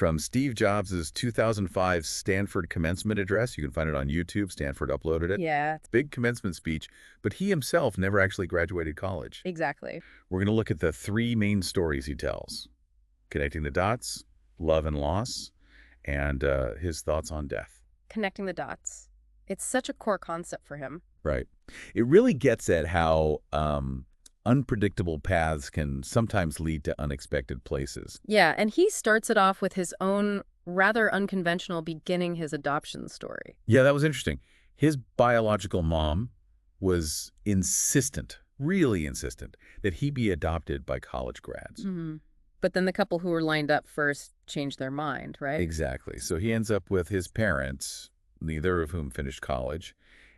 From Steve Jobs' 2005 Stanford commencement address, you can find it on YouTube, Stanford uploaded it. Yeah, Big commencement speech, but he himself never actually graduated college. exactly. We're going to look at the three main stories he tells: connecting the dots, love and loss, and his thoughts on death. Connecting the dots. It's such a core concept for him. Right. It really gets at how unpredictable paths can sometimes lead to unexpected places. Yeah, and he starts it off with his own rather unconventional beginning his adoption story. Yeah, that was interesting. His biological mom was insistent, really insistent, that he be adopted by college grads. Mm-hmm. But then the couple who were lined up first changed their mind, right? Exactly. So he ends up with his parents, neither of whom finished college,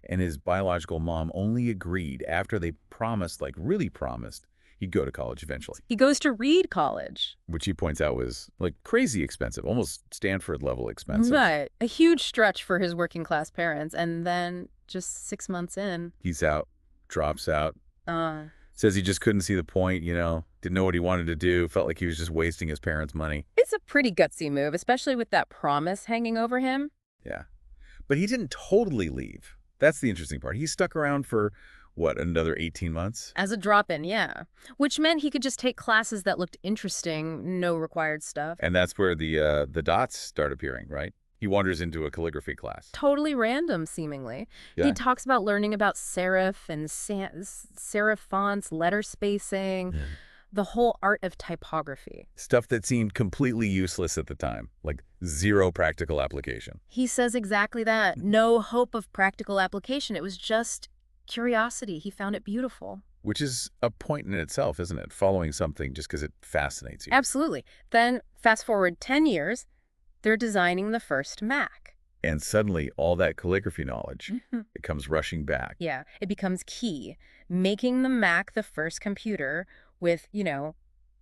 and his biological mom only agreed after they promised, like really promised, he'd go to college eventually. He goes to Reed College. Which he points out was like crazy expensive, almost Stanford level expensive. Right. A huge stretch for his working class parents. And then just 6 months in. He's out, drops out, says he just couldn't see the point, didn't know what he wanted to do, felt like he was just wasting his parents' money. It's a pretty gutsy move, especially with that promise hanging over him. Yeah. But he didn't totally leave. That's the interesting part. He stuck around for, what, another 18 months? As a drop-in, yeah. Which meant he could just take classes that looked interesting, no required stuff. And that's where the dots start appearing, right? He wanders into a calligraphy class. Totally random, seemingly. Yeah. He talks about learning about serif and serif fonts, letter spacing, the whole art of typography. Stuff that seemed completely useless at the time, like zero practical application. He says exactly that. No hope of practical application. It was just curiosity. He found it beautiful. Which is a point in itself, isn't it? Following something just because it fascinates you. Absolutely. Then, fast forward 10 years, they're designing the first Mac. And suddenly, all that calligraphy knowledge, it comes rushing back. Yeah, it becomes key, making the Mac the first computer with,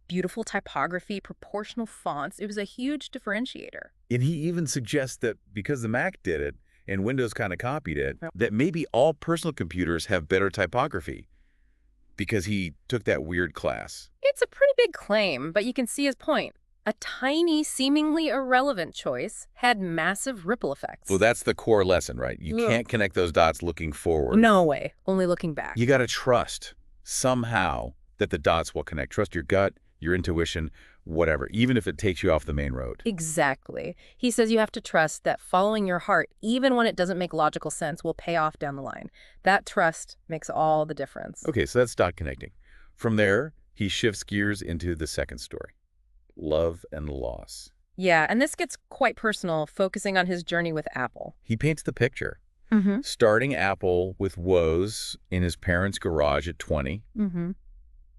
beautiful typography, proportional fonts. It was a huge differentiator. And he even suggests that because the Mac did it, and Windows kind of copied it, that maybe all personal computers have better typography because he took that weird class. It's a pretty big claim, but you can see his point. A tiny, seemingly irrelevant choice had massive ripple effects. Well, that's the core lesson, right? You can't connect those dots looking forward. No way. Only looking back. You got to trust somehow that the dots will connect. Trust your gut, your intuition, whatever, even if it takes you off the main road. Exactly. He says you have to trust that following your heart, even when it doesn't make logical sense, will pay off down the line. That trust makes all the difference. Okay, so that's dot connecting. From there, he shifts gears into the second story. Love and loss. Yeah, and this gets quite personal, focusing on his journey with Apple. He paints the picture. Starting Apple with woes in his parents' garage at 20.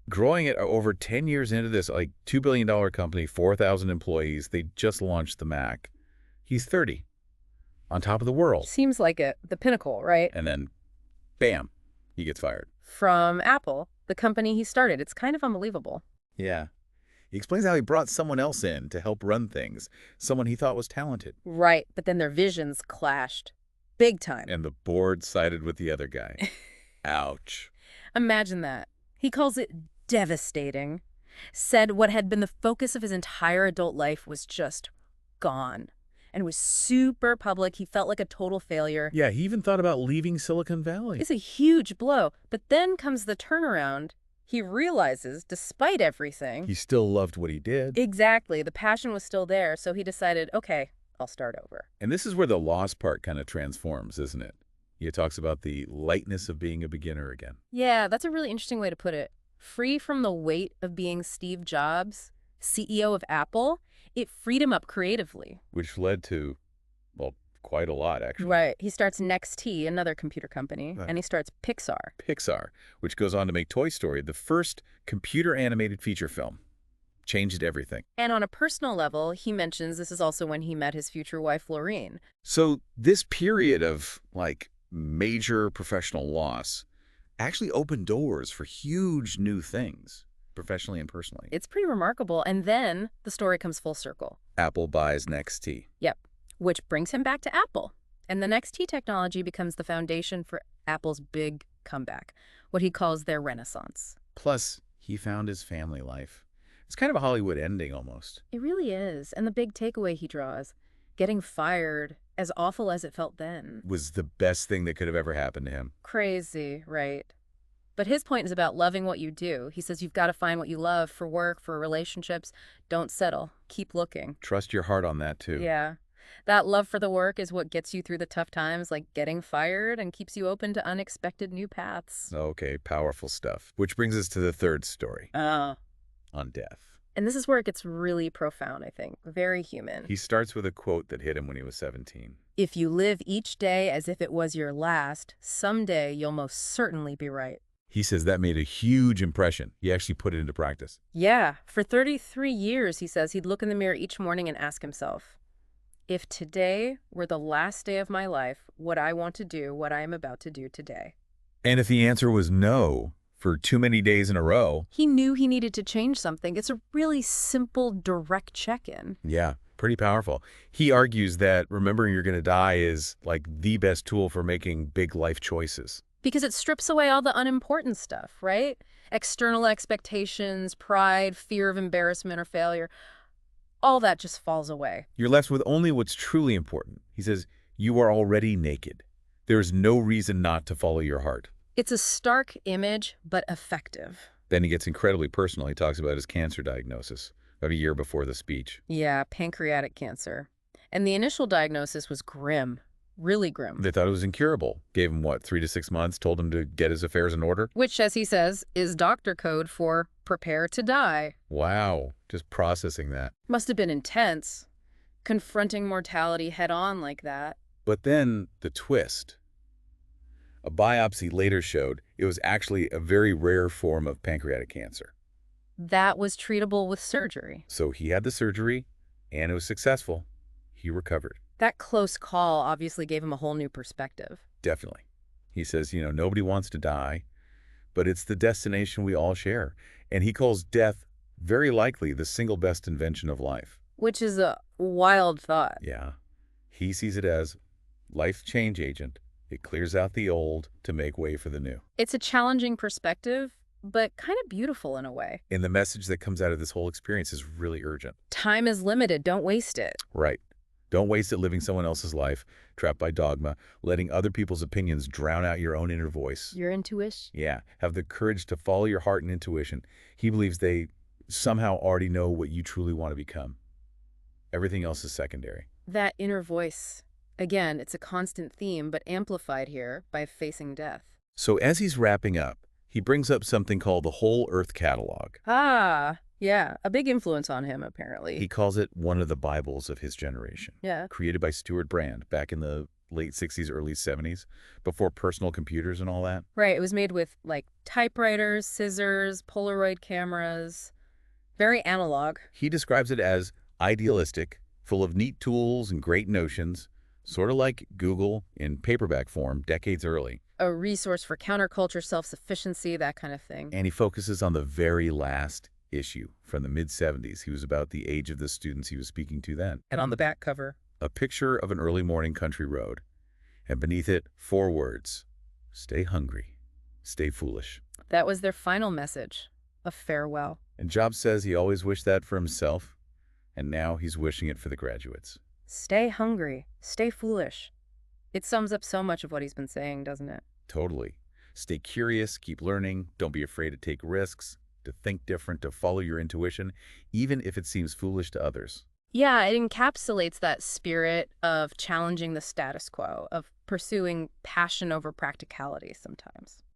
Growing it over 10 years into this like $2 billion company, 4,000 employees. They just launched the Mac. He's 30, on top of the world. Seems like the pinnacle, right? And then, bam, he gets fired. From Apple, the company he started. It's kind of unbelievable. Yeah. He explains how he brought someone else in to help run things, someone he thought was talented. Right, but then their visions clashed. Big time. And the board sided with the other guy. Ouch. Imagine that. He calls it devastating. Said what had been the focus of his entire adult life was just gone. And was super public. He felt like a total failure. Yeah, he even thought about leaving Silicon Valley. It's a huge blow. But then comes the turnaround. He realizes, despite everything... He still loved what he did. Exactly. The passion was still there, so he decided, okay, I'll start over. And this is where the loss part kind of transforms, isn't it? He talks about the lightness of being a beginner again. Yeah, that's a really interesting way to put it. Free from the weight of being Steve Jobs, CEO of Apple, it freed him up creatively. Which led to, well, quite a lot, actually. Right. He starts NextT, another computer company, and he starts Pixar. Pixar, which goes on to make Toy Story, the first computer-animated feature film. Changed everything. And on a personal level, he mentions this is also when he met his future wife, Laureen. So this period of, like, major professional loss actually opened doors for huge new things, professionally and personally. It's pretty remarkable. And then the story comes full circle. Apple buys NextT. Yep. Which brings him back to Apple. And the NextT technology becomes the foundation for Apple's big comeback, what he calls their renaissance. Plus, he found his family life. It's kind of a Hollywood ending almost. It really is. And the big takeaway he draws, getting fired, as awful as it felt then. Was the best thing that could have ever happened to him. Crazy, right? But his point is about loving what you do. He says you've got to find what you love for work, for relationships. Don't settle. Keep looking. Trust your heart on that, too. Yeah. That love for the work is what gets you through the tough times, like getting fired, and keeps you open to unexpected new paths. Okay, powerful stuff. Which brings us to the third story. Oh. On death. And this is where it gets really profound, I think. Very human. He starts with a quote that hit him when he was 17. If you live each day as if it was your last, someday you'll most certainly be right. He says that made a huge impression. He actually put it into practice. Yeah. For 33 years, he says, he'd look in the mirror each morning and ask himself, if today were the last day of my life, would I want to do what I am about to do today? And if the answer was no, for too many days in a row, he knew he needed to change something. It's a really simple, direct check-in. Yeah, pretty powerful. He argues that remembering you're going to die is like the best tool for making big life choices. Because it strips away all the unimportant stuff, right? External expectations, pride, fear of embarrassment or failure. All that just falls away. You're left with only what's truly important. He says, you are already naked. There is no reason not to follow your heart. It's a stark image, but effective. Then he gets incredibly personal. He talks about his cancer diagnosis about a year before the speech. Yeah, pancreatic cancer. And the initial diagnosis was grim, really grim. They thought it was incurable. Gave him, what, 3 to 6 months, told him to get his affairs in order? Which, as he says, is doctor code for prepare to die. Wow, just processing that. Must have been intense, confronting mortality head-on like that. But then the twist. A biopsy later showed it was actually a very rare form of pancreatic cancer. That was treatable with surgery. So he had the surgery, and it was successful. He recovered. That close call obviously gave him a whole new perspective. Definitely. He says, nobody wants to die, but it's the destination we all share. And he calls death very likely the single best invention of life. Which is a wild thought. Yeah. He sees it as life change agent. It clears out the old to make way for the new. It's a challenging perspective, but kind of beautiful in a way. And the message that comes out of this whole experience is really urgent. Time is limited. Don't waste it. Right. Don't waste it living someone else's life, trapped by dogma, letting other people's opinions drown out your own inner voice. Your intuition? Yeah. Have the courage to follow your heart and intuition. He believes they somehow already know what you truly want to become. Everything else is secondary. That inner voice. Again, it's a constant theme, but amplified here by facing death. So as he's wrapping up, he brings up something called the Whole Earth Catalog. Ah, yeah, a big influence on him, apparently. He calls it one of the Bibles of his generation. Yeah. Created by Stuart Brand back in the late 60s, early 70s, before personal computers and all that. Right, it was made with, like, typewriters, scissors, Polaroid cameras. Very analog. He describes it as idealistic, full of neat tools and great notions, sort of like Google in paperback form decades early. A resource for counterculture, self-sufficiency, that kind of thing. And he focuses on the very last issue from the mid-70s. He was about the age of the students he was speaking to then. And on the back cover, a picture of an early morning country road. And beneath it, 4 words: stay hungry, stay foolish. That was their final message, a farewell. And Jobs says he always wished that for himself, and now he's wishing it for the graduates. Stay hungry, stay foolish. It sums up so much of what he's been saying, doesn't it? Totally. Stay curious, keep learning, don't be afraid to take risks, to think different, to follow your intuition, even if it seems foolish to others. Yeah, it encapsulates that spirit of challenging the status quo, of pursuing passion over practicality sometimes.